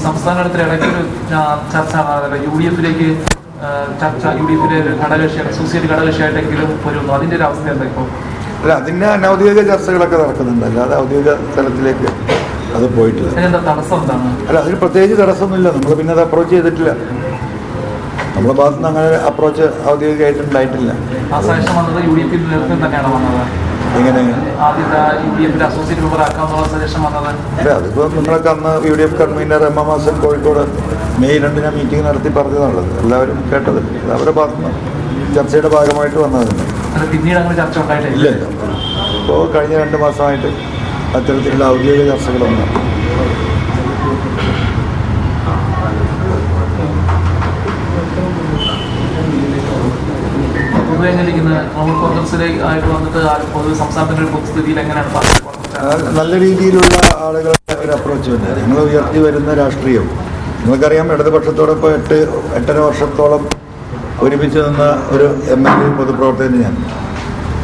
സംസ്ഥാന തലത്തിൽ ഇടയ്ക്കൊരു ചർച്ച UDF-ലേക്ക് ചർച്ച, UDF-ലെ ഘടകകക്ഷിയാണ്, അസോസിയേറ്റ് ഘടകകക്ഷിയായിട്ടെങ്കിലും വരുന്നു. അതിന്റെ ഒരു അവസ്ഥ എന്താ ഇപ്പോൾ? അല്ല, അതിന്റെ അനൗദ്യോഗിക ചർച്ചകളൊക്കെ നടക്കുന്നുണ്ട്, അല്ലാതെ ഔദ്യോഗിക തലത്തിലേക്ക് അത് പോയിട്ടില്ല. അതിനെന്താ തടസ്സം എന്താണ്? അല്ല, അതിന് പ്രത്യേകിച്ച് തടസ്സമൊന്നുമില്ല. നമ്മൾ പിന്നെ അത് അപ്രോച്ച് ചെയ്തിട്ടില്ല. നമ്മുടെ ഭാഗത്തുനിന്ന് അങ്ങനെ അപ്രോച്ച് ഔദ്യോഗികമായിട്ട് ഉണ്ടായിട്ടില്ല. ആ സജഷൻ വന്നത് UDF-ൽ തന്നെയാണ് വന്നത്. എങ്ങനെ? ആദ്യത്തെ UDF-ലെ അസോസിയേറ്റ് മെമ്പർ ആക്കാമെന്നുള്ള സജഷൻ വന്നത്. അല്ല, അതിപ്പോൾ നിങ്ങളൊക്കെ അന്ന് UDF convener MM Hassan Kozhikode May 2 meeting നടത്തി പറഞ്ഞതാണുള്ളത്, എല്ലാവരും കേട്ടത്. അത് അവരുടെ ഭാഗത്തുനിന്ന് ചർച്ചയുടെ ഭാഗമായിട്ട് വന്നതന്നെ. പിന്നീട് അങ്ങനെ ചർച്ച ഉണ്ടായിട്ടില്ല. ഇല്ല. ഇപ്പോൾ കഴിഞ്ഞ 2 മാസമായിട്ട് അത്തരത്തിലുള്ള ഔദ്യോഗിക ചർച്ചകളൊന്നും. നല്ല രീതിയിലുള്ള ആളുകളുടെ ഒരു അപ്രോച്ച് തന്നെ. നിങ്ങൾ ഉയർത്തി വരുന്ന രാഷ്ട്രീയം നിങ്ങൾക്കറിയാം. ഇടതുപക്ഷത്തോടൊപ്പം 8.5 വർഷത്തോളം ഒരുമിച്ച് നിന്ന ഒരു MLA പൊതുപ്രവർത്തകൻ ഞാൻ.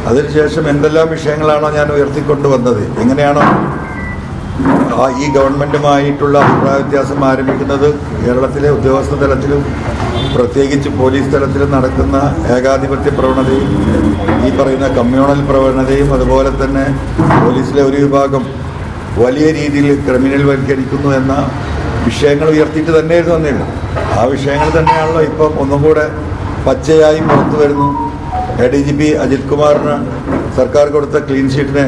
അതിനുശേഷം എന്തെല്ലാം വിഷയങ്ങളാണോ ഞാൻ ഉയർത്തിക്കൊണ്ടുവന്നത്, എങ്ങനെയാണോ ഈ ഗവൺമെൻറ്റുമായിട്ടുള്ള അഭിപ്രായ വ്യത്യാസം ആരംഭിക്കുന്നത്, കേരളത്തിലെ ഉദ്യോഗസ്ഥ തലത്തിലും പ്രത്യേകിച്ച് പോലീസ് തലത്തിലും നടക്കുന്ന ഏകാധിപത്യ പ്രവണതയും ഈ പറയുന്ന കമ്മ്യൂണൽ പ്രവണതയും, അതുപോലെ തന്നെ പോലീസിലെ ഒരു വിഭാഗം വലിയ രീതിയിൽ ക്രിമിനൽ വൽക്കരിക്കുന്നു എന്ന വിഷയങ്ങൾ ഉയർത്തിയിട്ട് തന്നെയായിരുന്നു വന്നില്ല. ആ വിഷയങ്ങൾ തന്നെയാണല്ലോ ഇപ്പം ഒന്നും കൂടെ പച്ചയായി പുറത്തു വരുന്നു. ADGP അജിത് കുമാറിന് സർക്കാർ കൊടുത്ത ക്ലീൻ ഷീറ്റിനെ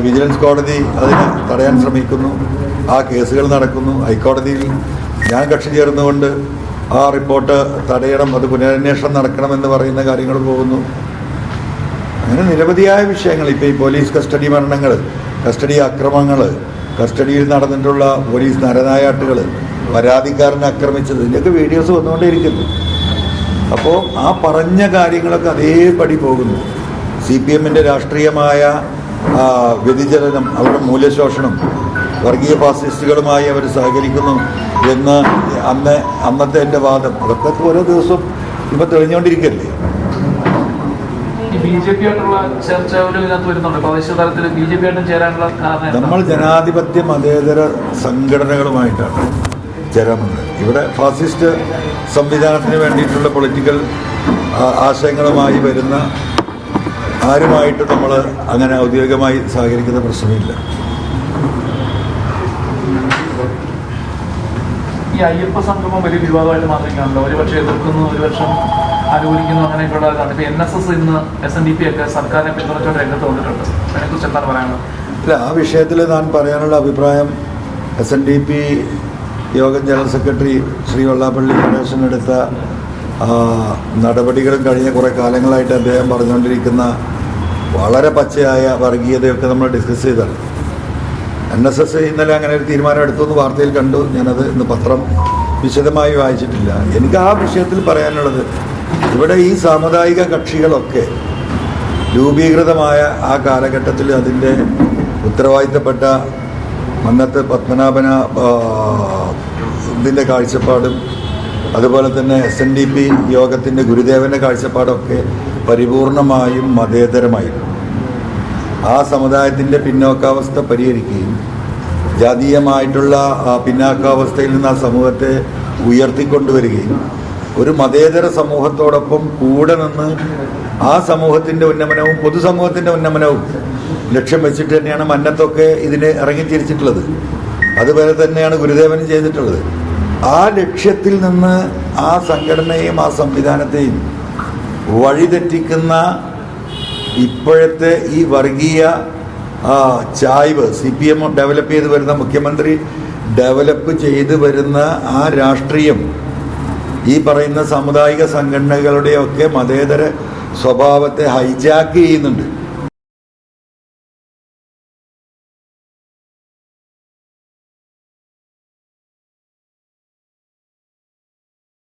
വിജിലൻസ് കോടതി അതിനെ തടയാൻ ശ്രമിക്കുന്നു. ആ കേസുകൾ നടക്കുന്നു. ഹൈക്കോടതിയിൽ ഞാൻ കക്ഷി ചേർന്നുകൊണ്ട് ആ റിപ്പോർട്ട് തടയണം, അത് പുനരന്വേഷണം നടക്കണമെന്ന് പറയുന്ന കാര്യങ്ങൾ പോകുന്നു. അങ്ങനെ നിരവധിയായ വിഷയങ്ങൾ. ഇപ്പോൾ ഈ പോലീസ് കസ്റ്റഡി മരണങ്ങൾ, കസ്റ്റഡി അക്രമങ്ങൾ, കസ്റ്റഡിയിൽ നടന്നിട്ടുള്ള പോലീസ് നരനായാട്ടുകൾ, പരാതിക്കാരനെ ആക്രമിച്ചത്, ഇതിൻ്റെയൊക്കെ വീഡിയോസ് വന്നുകൊണ്ടേയിരിക്കുന്നു. അപ്പോൾ ആ പറഞ്ഞ കാര്യങ്ങളൊക്കെ അതേപടി പോകുന്നു. CPM-ന്റെ രാഷ്ട്രീയമായ വ്യതിചലനം, അവരുടെ മൂല്യശോഷണം, വർഗീയ ഫാസിസ്റ്റുകളുമായി അവർ സഹകരിക്കുന്നു എന്ന് അന്നത്തെ എൻ്റെ വാദം, അതൊക്കെ ഓരോ ദിവസവും ഇപ്പം തെളിഞ്ഞുകൊണ്ടിരിക്കല്ലേ. നമ്മൾ ജനാധിപത്യ മതേതര സംഘടനകളുമായിട്ടാണ് ചേരാറുണ്ട്. ഇവിടെ ഫാസിസ്റ്റ് സംവിധാനത്തിന് വേണ്ടിയിട്ടുള്ള പൊളിറ്റിക്കൽ ആശയങ്ങളുമായി വരുന്ന ആരുമായിട്ട് നമ്മൾ അങ്ങനെ ഔദ്യോഗികമായി സഹകരിക്കുന്ന പ്രശ്നമില്ല. ഈ അയ്യപ്പ സംഗമം വലിയ വിവാദമായിട്ട് മാറിയിരിക്കുകയാണല്ലോ. ഒരുപക്ഷെ എതിർക്കുന്നു, ഒരുപക്ഷം അനുകൂലിക്കുന്നു, അങ്ങനെയൊക്കെയുള്ള ഇതാണ്. ഇപ്പോൾ NSS ഇന്ന് SNDP ഒക്കെ സർക്കാരിനെ പിന്തുണച്ചുകൊണ്ട് രംഗത്ത് വന്നിട്ടുണ്ട്. അതിനെക്കുറിച്ച് എന്താണ് പറയാനുള്ളത്? അല്ല, ആ വിഷയത്തിൽ ഞാൻ പറയാനുള്ള അഭിപ്രായം, SNDP യോഗം ജനറൽ സെക്രട്ടറി ശ്രീ വെള്ളാപ്പള്ളി ഗണേശൻ എടുത്ത നടപടികളും കഴിഞ്ഞ കുറേ കാലങ്ങളായിട്ട് അദ്ദേഹം പറഞ്ഞുകൊണ്ടിരിക്കുന്ന വളരെ പച്ചയായ വർഗീയതയൊക്കെ നമ്മൾ ഡിസ്കസ് ചെയ്താണ്. NSS ഇന്നലെ അങ്ങനെ ഒരു തീരുമാനം എടുത്തു എന്ന് വാർത്തയിൽ കണ്ടു. ഞാനത് ഇന്ന് പത്രം വിശദമായി വായിച്ചിട്ടില്ല. എനിക്ക് ആ വിഷയത്തിൽ പറയാനുള്ളത്, ഇവിടെ ഈ സാമുദായിക കക്ഷികളൊക്കെ രൂപീകൃതമായ ആ കാലഘട്ടത്തിൽ അതിൻ്റെ ഉത്തരവാദിത്തപ്പെട്ട മന്നത്ത് പത്മനാഭന ഇതിൻ്റെ കാഴ്ചപ്പാടും, അതുപോലെ തന്നെ SNDP യോഗത്തിൻ്റെ ഗുരുദേവൻ്റെ കാഴ്ചപ്പാടൊക്കെ പരിപൂർണമായും മതേതരമായിരുന്നു. ആ സമുദായത്തിൻ്റെ പിന്നോക്കാവസ്ഥ പരിഹരിക്കുകയും ജാതീയമായിട്ടുള്ള പിന്നാക്കാവസ്ഥയിൽ നിന്ന് ആ സമൂഹത്തെ ഉയർത്തിക്കൊണ്ടുവരികയും ഒരു മതേതര സമൂഹത്തോടൊപ്പം കൂടെ നിന്ന് ആ സമൂഹത്തിൻ്റെ ഉന്നമനവും പൊതുസമൂഹത്തിൻ്റെ ഉന്നമനവും ലക്ഷ്യം വെച്ചിട്ട് തന്നെയാണ് മന്നത്തൊക്കെ ഇതിന് ഇറങ്ങിത്തിരിച്ചിട്ടുള്ളത്. അതുപോലെ തന്നെയാണ് ഗുരുദേവനും ചെയ്തിട്ടുള്ളത്. ആ ലക്ഷ്യത്തിൽ നിന്ന് ആ സംഘടനയെയും ആ സംവിധാനത്തെയും വഴിതെറ്റിക്കുന്ന ഇപ്പോഴത്തെ ഈ വർഗീയ ചായ്വ് CPM ഡെവലപ്പ് ചെയ്ത് വരുന്ന, മുഖ്യമന്ത്രി ഡെവലപ്പ് ചെയ്ത് വരുന്ന ആ രാഷ്ട്രീയം ഈ പറയുന്ന സാമുദായിക സംഘടനകളുടെയൊക്കെ മതേതര സ്വഭാവത്തെ ഹൈജാക്ക് ചെയ്യുന്നുണ്ട്.